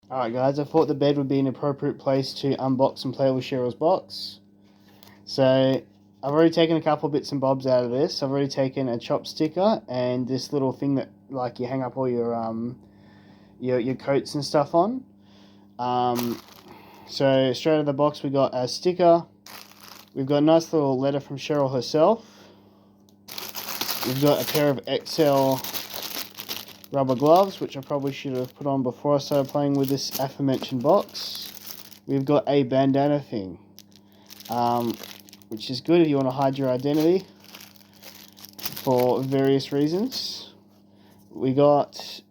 Alright guys, I thought the bed would be an appropriate place to unbox and play with Cheryl's box. So, I've already taken a couple bits and bobs out of this. I've already taken a chop sticker and this little thing that like you hang up all your coats and stuff on. So straight out of the box we got a sticker. We've got a nice little letter from Cheryl herself. We've got a pair of XL rubber gloves, which I probably should have put on before I started playing with this aforementioned box. We've got a bandana thing, which is good if you want to hide your identity for various reasons. We got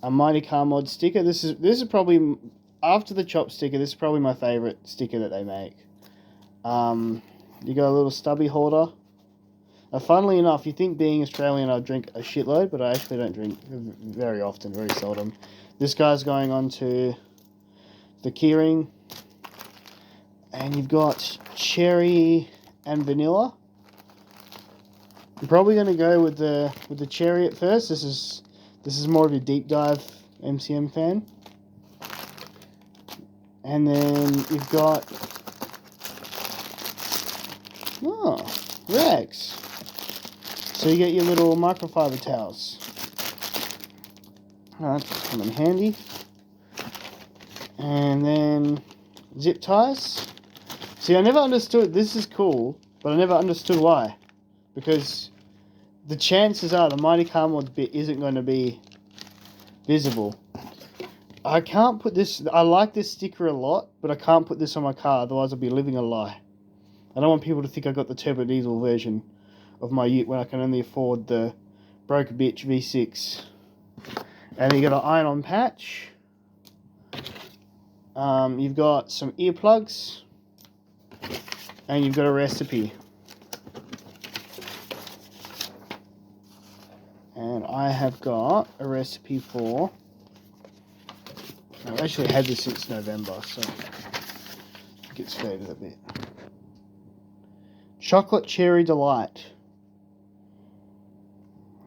a Mighty Car Mod sticker. This is probably, after the chop sticker, this is probably my favourite sticker that they make. You got a little stubby holder. Funnily enough, you think being Australian I drink a shitload, but I actually don't drink very often, very seldom. This guy's going on to the keyring. And you've got cherry and vanilla. I'm probably going to go with the cherry at first. This is more of a deep dive MCM fan. And then you've got rags. So you get your little microfiber towels. That's come in handy. And then zip ties. See, I never understood, this is cool, but I never understood why. Because the chances are the Mighty Car Mod bit isn't going to be visible. I can't put this, I like this sticker a lot, but I can't put this on my car, otherwise I'll be living a lie. I don't want people to think I got the turbo diesel version of my ute when I can only afford the broke bitch V6. And you got an iron-on patch. You've got some earplugs. And you've got a recipe. And I have got a recipe for... I've actually had this since November, so it gets faded a bit. Chocolate Cherry Delight.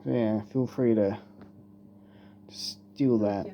Yeah, feel free to steal that.